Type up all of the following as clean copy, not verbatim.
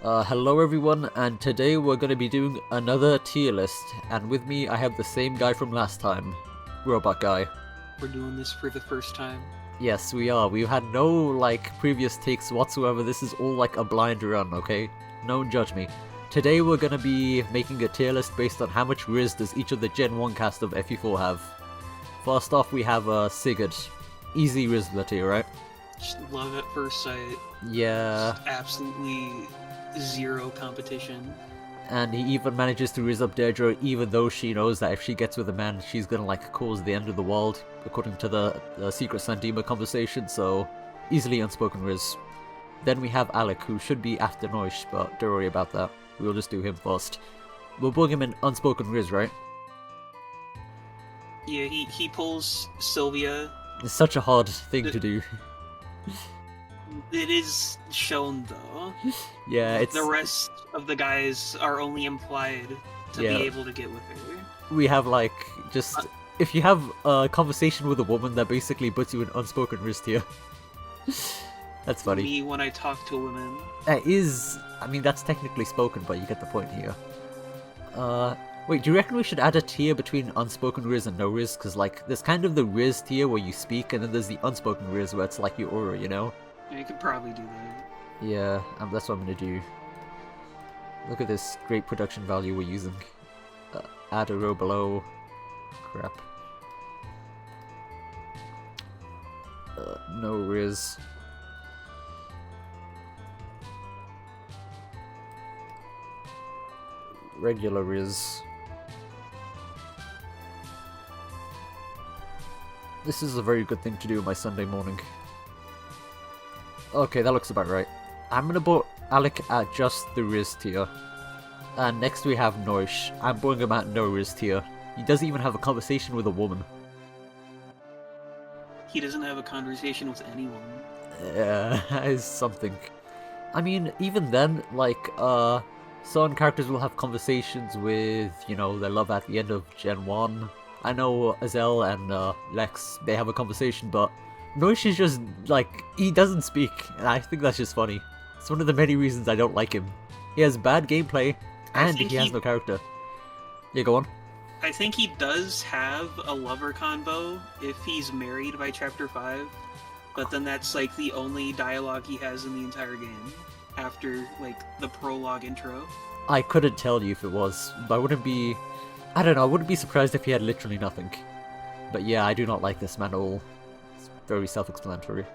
Hello everyone, and today we're going to be doing another tier list, and with me I have the same guy from last time, Robot Guy. We're doing this for the first time. Yes, we are. We've had no, previous takes whatsoever. This is all a blind run, okay? Don't judge me. Today we're going to be making a tier list based on how much Rizz does each of the Gen 1 cast of FE4 have. First off, we have Sigurd. Easy Rizz tier, right? Just love at first sight. Yeah. Just absolutely zero competition. And he even manages to Rizz up Deirdre, even though she knows that if she gets with a man, she's gonna cause the end of the world, according to the Secret Sandima conversation, so easily unspoken Rizz. Then we have Alec, who should be after Noish, but don't worry about that. We'll just do him first. We'll bring him in unspoken Rizz, right? Yeah, he pulls Sylvia. It's such a hard thing to do. It is shown though. Yeah, it's... The rest of the guys are only implied to be able to get with her. We have if you have a conversation with a woman, that basically puts you in unspoken Rizz tier. That's funny. Me when I talk to women. That is... I mean, that's technically spoken, but you get the point here. Wait, do you reckon we should add a tier between unspoken Rizz and no Rizz? Because, there's kind of the Rizz tier where you speak, and then there's the unspoken Rizz where it's your aura, you know? Yeah, you could probably do that. Yeah, that's what I'm gonna do. Look at this great production value we're using. Add a row below. Crap. No Rizz. Regular Rizz. This is a very good thing to do on my Sunday morning. Okay, that looks about right. I'm gonna put Alec at just the Rizz tier. And next we have Noish. I'm putting him at no Rizz tier. He doesn't even have a conversation with a woman. He doesn't have a conversation with anyone. Yeah, that is something. I mean, even then, certain characters will have conversations with, their love at the end of Gen 1. I know Azel and Lex, they have a conversation, but Noish is just, he doesn't speak, and I think that's just funny. It's one of the many reasons I don't like him. He has bad gameplay, and he has no character. Yeah, go on. I think he does have a lover convo if he's married by Chapter 5, but then that's, the only dialogue he has in the entire game, after, the prologue intro. I couldn't tell you if it was, but I wouldn't be surprised if he had literally nothing. But yeah, I do not like this man at all. It's very self-explanatory.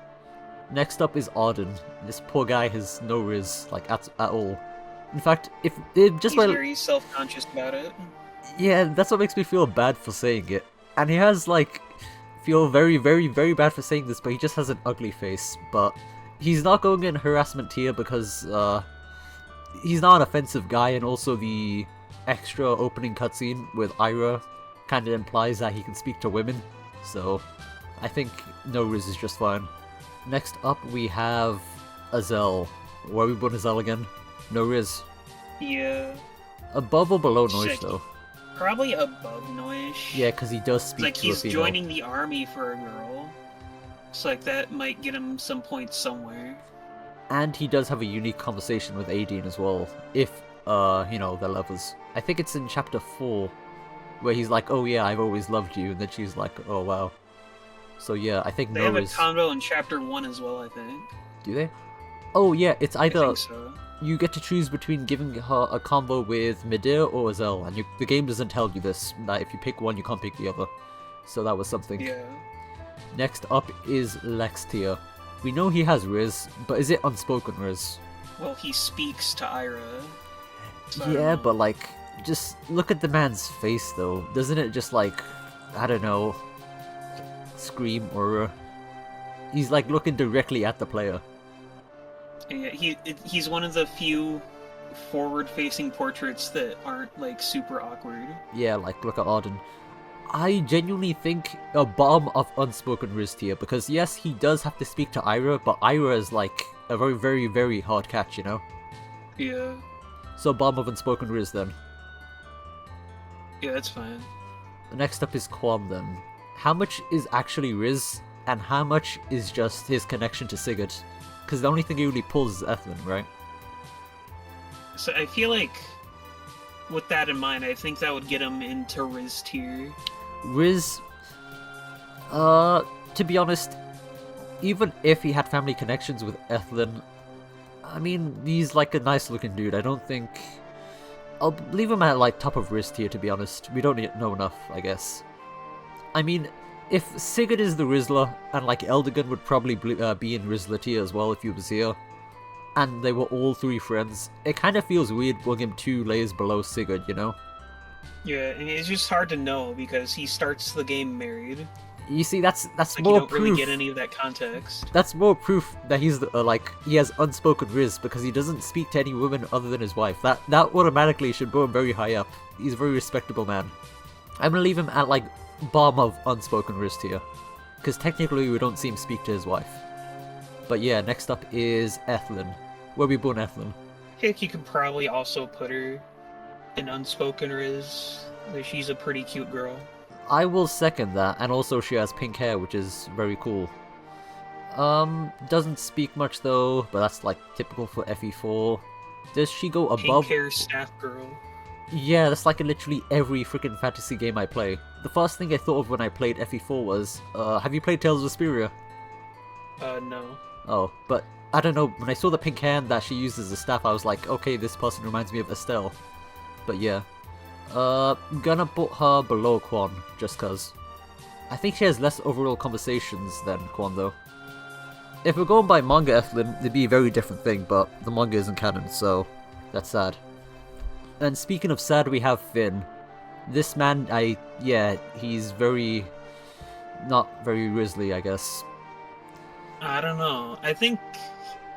Next up is Arden. This poor guy has no Rizz, at all. In fact, he's very self-conscious about it. Yeah, that's what makes me feel bad for saying it. And he has, feel very, very, very bad for saying this, but he just has an ugly face. But he's not going in harassment tier because, he's not an offensive guy, and also the extra opening cutscene with Ira kind of implies that he can speak to women. So, I think no Rizz is just fine. Next up, we have Azel. Where are we putting Azel again? No Rizz. Yeah. Above or below Noish, though? Probably above Noish. Yeah, because he does speak it's to a female. He's joining the army for a girl. So that might get him some points somewhere. And he does have a unique conversation with Aideen as well, if, they're lovers. I think it's in Chapter 4, where he's like, oh yeah, I've always loved you, and then she's like, oh wow. So yeah, I think they have a convo in Chapter 1 as well, I think. Do they? Oh yeah, it's either... I think so. You get to choose between giving her a combo with Midir or Azel, and the game doesn't tell you this, that if you pick one, you can't pick the other. So that was something. Yeah. Next up is Lex tier. We know he has Rizz, but is it unspoken Rizz? Well, he speaks to Ira. So yeah, but just look at the man's face though. Doesn't it just I don't know, scream aura? He's looking directly at the player. Yeah, he's one of the few forward-facing portraits that aren't super awkward. Yeah, look at Arden. I genuinely think a bottom of unspoken Rizz tier, because yes, he does have to speak to Ira, but Ira is a very, very, very hard catch, you know? Yeah. So bottom of unspoken Rizz then. Yeah, that's fine. Next up is Quam then. How much is actually Rizz, and how much is just his connection to Sigurd? Because the only thing he really pulls is Ethlin, right? So I feel like, with that in mind, I think that would get him into Rizz tier. Rizz, to be honest, even if he had family connections with Ethlyn, I mean, he's like a nice looking dude. I don't think... I'll leave him at like top of Rizz tier, to be honest. We don't know enough, I guess. I mean, if Sigurd is the Rizzler, and like Eldegon would probably be in Rizzler tier as well if he was here, and they were all three friends, it kind of feels weird putting him 2 layers below Sigurd, you know? Yeah, and it's just hard to know because he starts the game married. You see, that's Like, more you don't proof. really get any of that context. That's more proof that he's like he has unspoken Rizz because he doesn't speak to any women other than his wife. That automatically should go him very high up. He's a very respectable man. I'm gonna leave him at like bottom of unspoken Rizz tier, because technically we don't see him speak to his wife. But yeah, next up is Ethlyn. Where we born Ethlyn? I think you could probably also put her in unspoken Rizz. Like, she's a pretty cute girl. I will second that, and also she has pink hair, which is very cool. Doesn't speak much though, but that's like typical for FE4. Does she go above? Pink hair staff girl. Yeah, that's like in literally every freaking fantasy game I play. The first thing I thought of when I played FE4 was, have you played Tales of Vesperia? No. Oh, but I don't know, when I saw the pink hair that she used as a staff, I was like, okay, this person reminds me of Estelle. But yeah. Gonna put her below Quan, just cause. I think she has less overall conversations than Quan, though. If we're going by manga Ethlyn, it'd be a very different thing, but the manga isn't canon, so that's sad. And speaking of sad, we have Finn. This man, he's very... not very Rizzly, I guess. I don't know. I think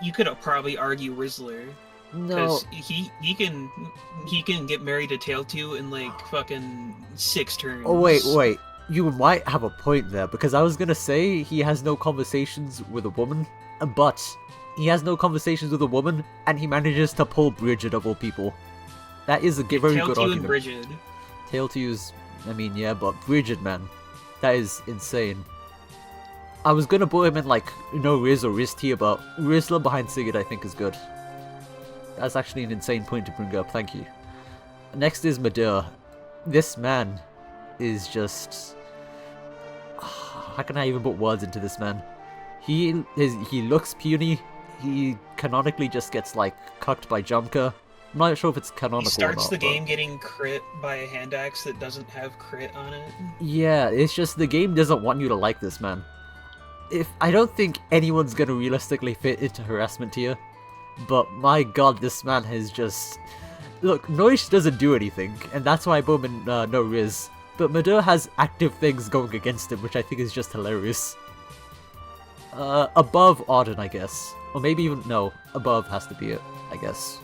you could probably argue Rizzler. No. Because he can get married to Tailtew in like fucking 6 turns. Oh wait. You might have a point there, because I was gonna say he has no conversations with a woman, but he has no conversations with a woman, and he manages to pull Bridget of all people. That is a very good Tailtew argument. and Bridget. Tailtew's, I mean, yeah, but Bridget, man. That is insane. I was gonna put him in like, Rizz or Rizz tier, but Rizzler behind Sigurd I think is good. That's actually an insane point to bring up, thank you. Next is Medea. This man is just... how can I even put words into this man? He looks puny, he canonically just gets like cucked by Jumka. I'm not sure if it's canonical He starts or not, the but... game getting crit by a hand axe that doesn't have crit on it. Yeah, it's just the game doesn't want you to like this man. I don't think anyone's gonna realistically fit into harassment tier. But my god, this man has just... Look, Noish doesn't do anything, and that's why I put him in no Rizz. But Medea has active things going against him, which I think is just hilarious. Above Arden, I guess. Or maybe even... no, above has to be it, I guess.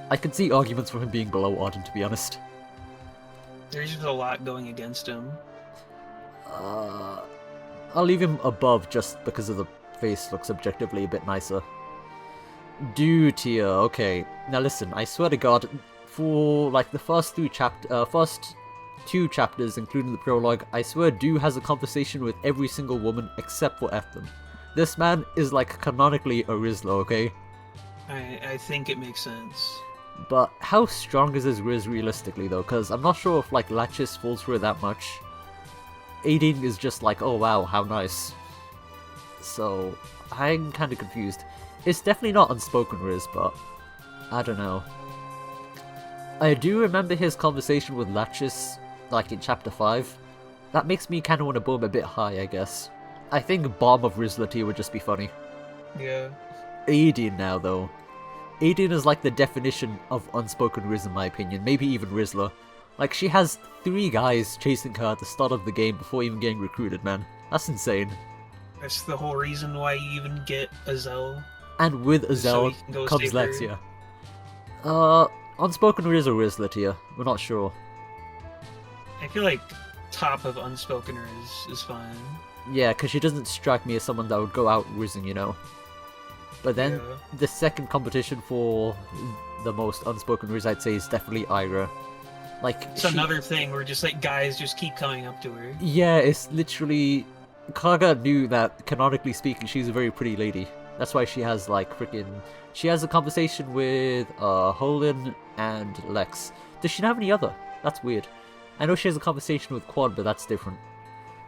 I can see arguments for him being below Arden, to be honest. There's just a lot going against him. I'll leave him above just because of the face looks objectively a bit nicer. Do tier, okay. Now listen, I swear to god, for like the first 2 chapters, including the prologue, I swear Do has a conversation with every single woman except for Ethlyn. This man is like canonically a Rizzler, okay? I think it makes sense. But how strong is his Rizz realistically though? Because I'm not sure if like Latches falls for it that much. 18 is just like, oh wow, how nice. So, I'm kinda confused. It's definitely not unspoken Rizz, but I don't know. I do remember his conversation with Latches, like in chapter 5. That makes me kinda want to boom a bit high, I guess. I think bomb of Rizzler tier would just be funny. Yeah. 18 now though. 18 is like the definition of unspoken Rizz in my opinion, maybe even Rizzler. Like she has 3 guys chasing her at the start of the game before even getting recruited, man. That's insane. That's the whole reason why you even get Azel. And with Azel comes Lexia. Unspoken Rizz or Rizzler tier? We're not sure. I feel like top of unspoken is fine. Yeah, because she doesn't strike me as someone that would go out rizzing, you know. But then, the second competition for the most unspoken Rizz, I'd say, is definitely Ira. Like, it's another thing where just like guys just keep coming up to her. Yeah, it's literally... Kaga knew that, canonically speaking, she's a very pretty lady. That's why she has like freaking. She has a conversation with Holin and Lex. Does she not have any other? That's weird. I know she has a conversation with Quad, but that's different.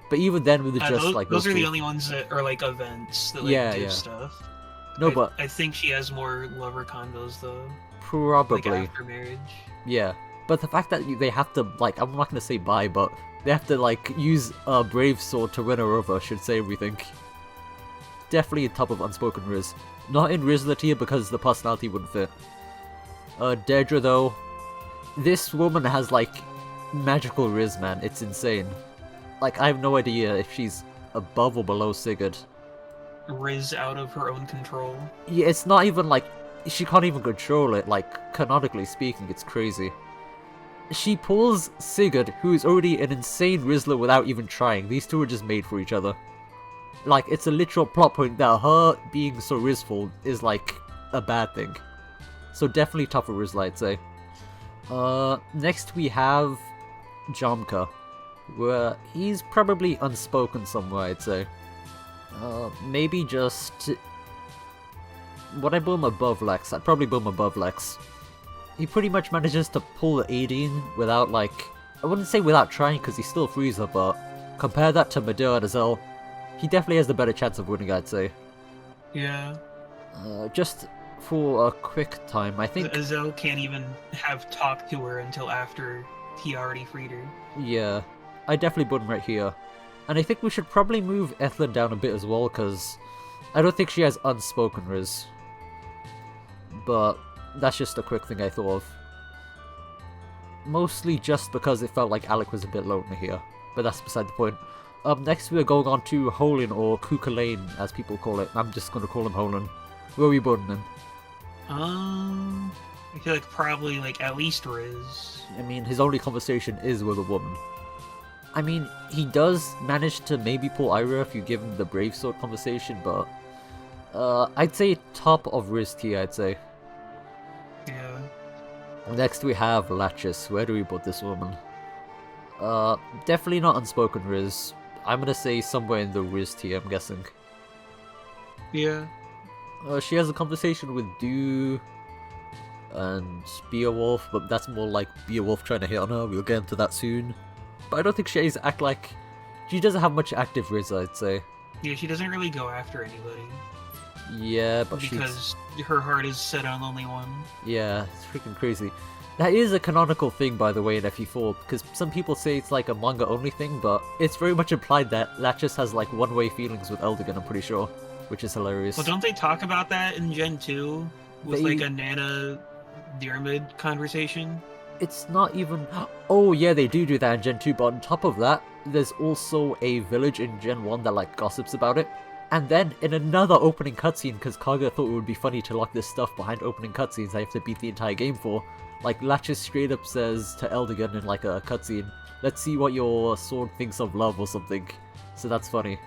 But even then, with just like those are two. the only ones that are like events that like do stuff. No, but I think she has more lover convos though. Probably. Like after marriage. Yeah, but the fact that they have to like, I'm not gonna say bye, but they have to like use a brave sword to win her over should say everything. Definitely top of unspoken Rizz. Not in Rizz tier because the personality wouldn't fit. Deirdre though, this woman has like magical Rizz, man. It's insane. Like I have no idea if she's above or below Sigurd. Rizz out of her own control. Yeah, it's not even like she can't even control it. Like canonically speaking, it's crazy. She pulls Sigurd, who is already an insane Rizzler without even trying. These two are just made for each other. Like, it's a literal plot point that her being so Rizzful is, like, a bad thing. So definitely tougher Rizzler, I'd say. Next we have Jamka, where he's probably unspoken somewhere, I'd say. Maybe just... Would I boom above Lex? I'd probably boom above Lex. He pretty much manages to pull the 18 without, like... I wouldn't say without trying, because he's still Freezer, but... Compare that to Medea and Azel, he definitely has the better chance of winning, I'd say. Yeah. Just for a quick time, I think... Azel can't even have talked to her until after he already freed her. Yeah. I definitely put him right here. And I think we should probably move Ethlyn down a bit as well, because... I don't think she has unspoken Rizz. But... That's just a quick thing I thought of. Mostly just because it felt like Alec was a bit lonely here. But that's beside the point. Next we are going on to Holin, or Kukulane, as people call it. I'm just going to call him Holin. Where are we putting him? I feel like probably like at least Rizz. I mean, his only conversation is with a woman. I mean, he does manage to maybe pull Ira if you give him the Brave Sword conversation, but... I'd say top of Rizz tier, I'd say. Yeah. Next we have Latches. Where do we put this woman? Definitely not unspoken Rizz. I'm gonna say somewhere in the Rizz tier, I'm guessing. Yeah. She has a conversation with Dew and Beowulf, but that's more like Beowulf trying to hit on her. We'll get into that soon. But I don't think she's act like... She doesn't have much active Rizz, I'd say. Yeah, she doesn't really go after anybody. Yeah, but because her heart is set on only one. Yeah, it's freaking crazy. That is a canonical thing, by the way, in FE4, because some people say it's like a manga-only thing, but it's very much implied that Latches has like one-way feelings with Eldigan, I'm pretty sure, which is hilarious. Well, don't they talk about that in Gen 2 with like a Nana Diarmid conversation? It's not even... Oh yeah, they do that in Gen 2, but on top of that, there's also a village in Gen 1 that like gossips about it. And then, in another opening cutscene, because Kaga thought it would be funny to lock this stuff behind opening cutscenes I have to beat the entire game for, like, Latches straight up says to Eldigan in, like, a cutscene, let's see what your sword thinks of love or something. So that's funny.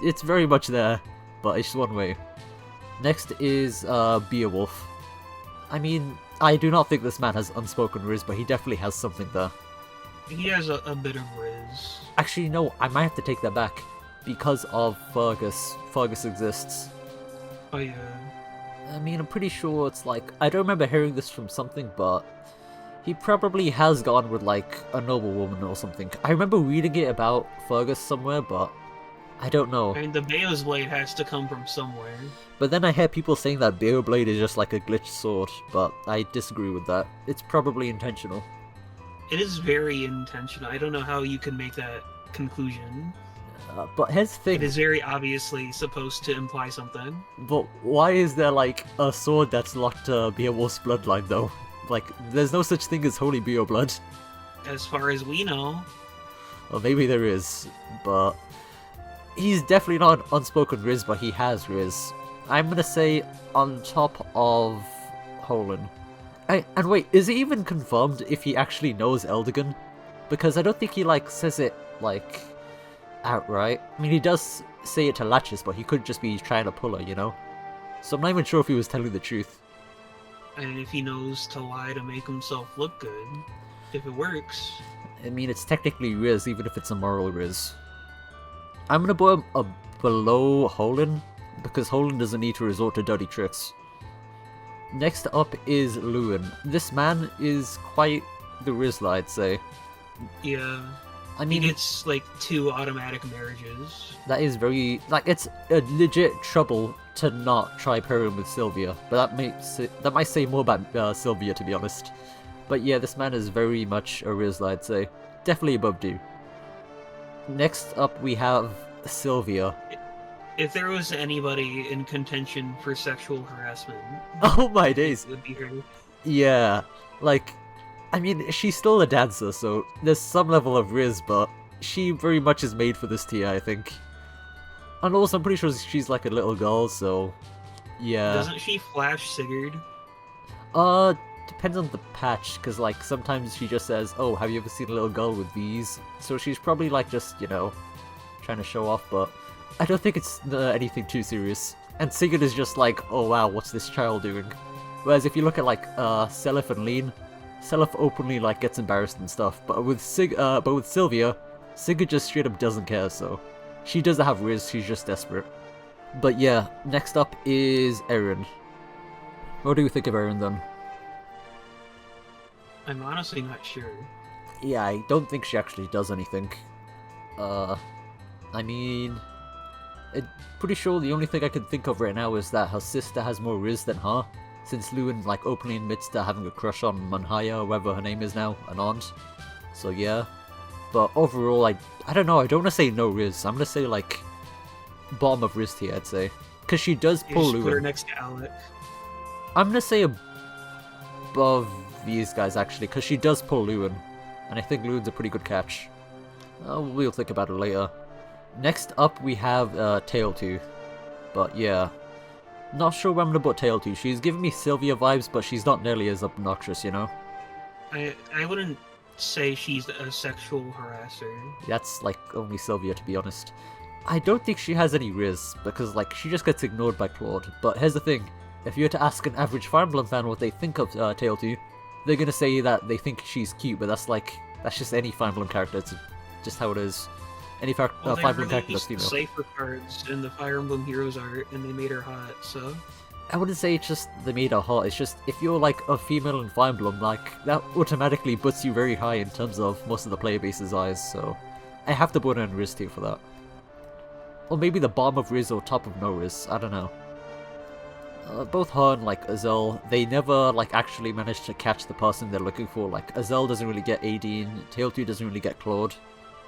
It's very much there, but it's just one way. Next is, Beowulf. I mean, I do not think this man has unspoken Rizz, but he definitely has something there. He has a bit of Rizz. Actually, no, I might have to take that back. Because of Fergus. Fergus exists. Oh yeah. I mean, I'm pretty sure it's like... I don't remember hearing this from something, but... He probably has gone with, like, a noble woman or something. I remember reading it about Fergus somewhere, but... I don't know. I mean, the Beo's blade has to come from somewhere. But then I hear people saying that Beo blade is just like a glitched sword, but I disagree with that. It's probably intentional. It is very intentional. I don't know how you can make that conclusion. But here's the thing. It is very obviously supposed to imply something. But why is there, like, a sword that's locked to Beowulf's bloodline, though? Like, there's no such thing as holy Beo blood. As far as we know. Or maybe there is, but... He's definitely not an unspoken Rizz, but he has Rizz. I'm gonna say on top of Holin. And wait, is it even confirmed if he actually knows Eldigan? Because I don't think he, like, says it, like... outright. I mean, he does say it to Latches, but he could just be trying to pull her, you know? So I'm not even sure if he was telling the truth. And if he knows to lie to make himself look good, if it works. I mean, it's technically Rizz, even if it's a moral Rizz. I'm gonna put him below Holin, because Holland doesn't need to resort to dirty tricks. Next up is Lewin. This man is quite the Rizla, I'd say. Yeah. I mean, he gets like 2 automatic marriages. that is very, like, it's a legit trouble to not try pairing with Sylvia, but that might say more about Sylvia, to be honest. But yeah, this man is very much a Rizla, I'd say. Definitely above Dew. Next up we have Sylvia. If there was anybody in contention for sexual harassment, Oh my days. it would be her. Yeah, like, I mean, she's still a dancer, so there's some level of Rizz, but she very much is made for this tier, I think. And also, I'm pretty sure she's like a little girl, so yeah. Doesn't she flash Sigurd? Depends on the patch, because like sometimes she just says, "Oh, have you ever seen a little girl with these?" So she's probably like just, you know, trying to show off, but I don't think it's anything too serious. And Sigurd is just like, "Oh wow, what's this child doing?" Whereas if you look at like Seliph and Lean, Seliph openly like gets embarrassed and stuff, but with Sylvia, Sigurd just straight up doesn't care. So she doesn't have Rizz, she's just desperate. But yeah, next up is Erin. What do you think of Erin then? I'm honestly not sure. Yeah, I don't think she actually does anything. I mean, pretty sure the only thing I can think of right now is that her sister has more Rizz than her, since Lewin like openly admits to having a crush on Manhaya, or whatever her name is now, Anand. So yeah. But overall, I don't know, I don't want to say no Rizz, I'm gonna say like bottom of Rizz tier, I'd say. Because she does You pull just put her Lewin. next to Alec. I'm gonna say above these guys actually, because she does pull Lewin, and I think Lewin's a pretty good catch. We'll think about it later. Next up we have Tail 2, but yeah, not sure where I'm gonna put Tail 2. She's giving me Sylvia vibes, but she's not nearly as obnoxious, you know? I wouldn't say she's a sexual harasser. That's like only Sylvia, to be honest. I don't think she has any Rizz, because like she just gets ignored by Claude. But here's the thing, if you were to ask an average Fire Emblem fan what they think of Tail 2, they're gonna say that they think she's cute, but that's just any Fire Emblem character, it's just how it is. Any Fire Emblem character that's female. Cipher cards in the Fire Emblem Heroes art, and they made her hot, so... I wouldn't say it's just they made her hot, it's just if you're like a female in Fire Emblem, like that automatically puts you very high in terms of most of the player base's eyes, so I have to put her in Rizz tier for that. Or maybe the bottom of Rizz or top of no Rizz, I don't know. Both her and like Azel, they never like actually managed to catch the person they're looking for. Like Azel doesn't really get Aideen, Tail 2 doesn't really get Claude.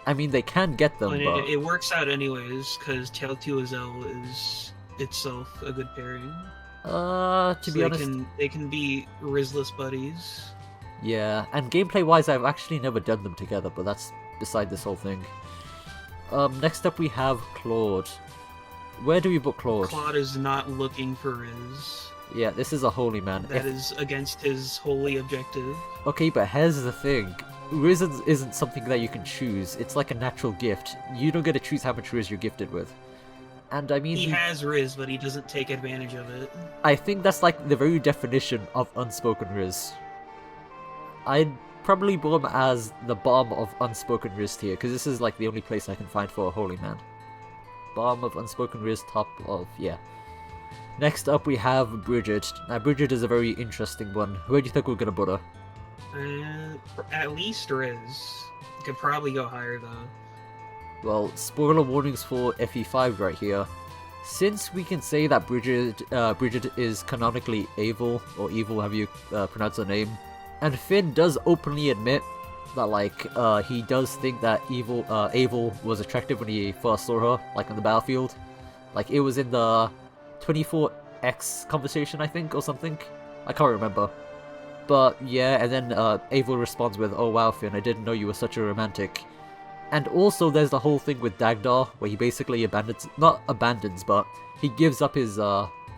I mean, they can get them, But but it works out anyways, because Tail 2 Azel is itself a good pairing. to be honest, they can be Rizless buddies. yeah. And gameplay wise, I've actually never done them together, but that's beside this whole thing. Next up we have Claude. Where do we put Claude? Claude is not looking for Rizz. Yeah, this is a holy man. That is against his holy objective. Okay, but here's the thing. Rizz isn't something that you can choose. It's like a natural gift. You don't get to choose how much Rizz you're gifted with. And I mean... He has Rizz, but he doesn't take advantage of it. I think that's like the very definition of unspoken Rizz. I'd probably put him as the bottom of unspoken Rizz tier, because this is like the only place I can find for a holy man. Bottom of unspoken Rizz, top of... yeah. Next up we have Bridget. Now Bridget is a very interesting one. Where do you think we're gonna put her? At least Rizz. Could probably go higher though. Well, spoiler warnings for FE5 right here. Since we can say that Bridget is canonically evil, or evil, have you pronounced her name, and Finn does openly admit that like he does think that Abel was attractive when he first saw her, like on the battlefield. Like it was in the 24X conversation, I think, or something. I can't remember. But yeah, and then Abel responds with, "Oh wow, Finn, I didn't know you were such a romantic." And also there's the whole thing with Dagdar, where he basically not abandons, but he gives up his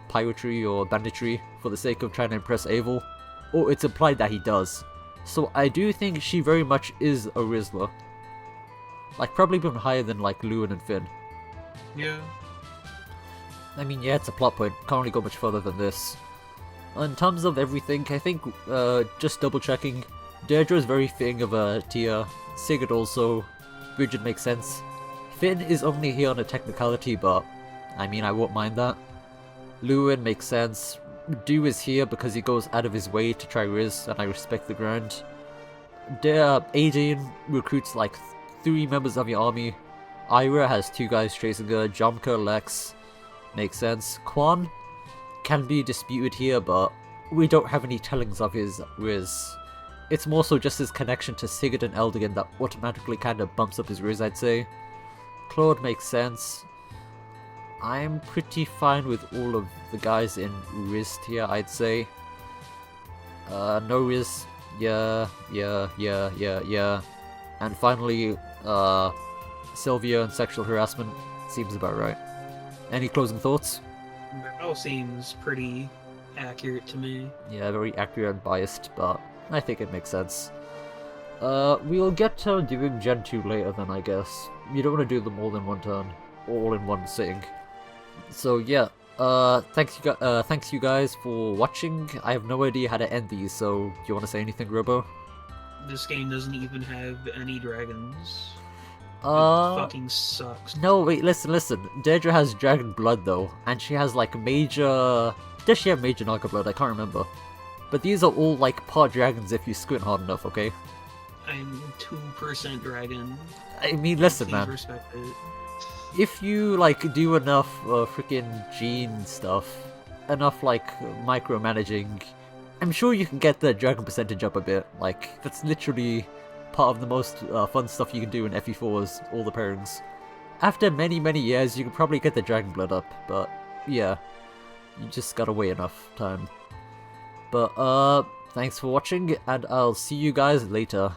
piratery or banditry for the sake of trying to impress Abel. Or it's implied that he does. So I do think she very much is a Rizla. Like probably even higher than like Lewin and Finn. Yeah. I mean, yeah, it's a plot point. Can't really go much further than this. In terms of everything, I think, just double checking, Deirdre is very fitting of a tier. Sigurd also. Bridget makes sense. Finn is only here on a technicality, but I mean, I won't mind that. Lewin makes sense. Do is here because he goes out of his way to try Rizz, and I respect the grind. Adrian recruits like 3 members of your army. Ira has 2 guys chasing her. Jomka, Lex, makes sense. Quan can be disputed here, but we don't have any tellings of his Rizz. It's more so just his connection to Sigurd and Eldigan that automatically kind of bumps up his Rizz, I'd say. Claude makes sense. I'm pretty fine with all of the guys in Rizz tier, I'd say. No Rizz, yeah. And finally, Sylvia and sexual harassment seems about right. Any closing thoughts? That all seems pretty accurate to me. Yeah, very accurate and biased, but I think it makes sense. We'll get to doing Gen 2 later then, I guess. You don't want to do them all in one turn, all in one sitting. So yeah, thanks you guys for watching. I have no idea how to end these, so do you want to say anything, Robo? This game doesn't even have any dragons. It fucking sucks. No, wait, listen. Deirdre has dragon blood though, and she has like major... Does she have major Naga blood? I can't remember. But these are all like part dragons if you squint hard enough, okay? I'm 2% dragon. I mean, listen, Please man. respect it. If you like do enough freaking gene stuff, enough like micromanaging, I'm sure you can get the dragon percentage up a bit. Like, that's literally part of the most fun stuff you can do in FE4's all the pairings. After many years, you can probably get the dragon blood up, but yeah, you just gotta wait enough time. But thanks for watching, and I'll see you guys later.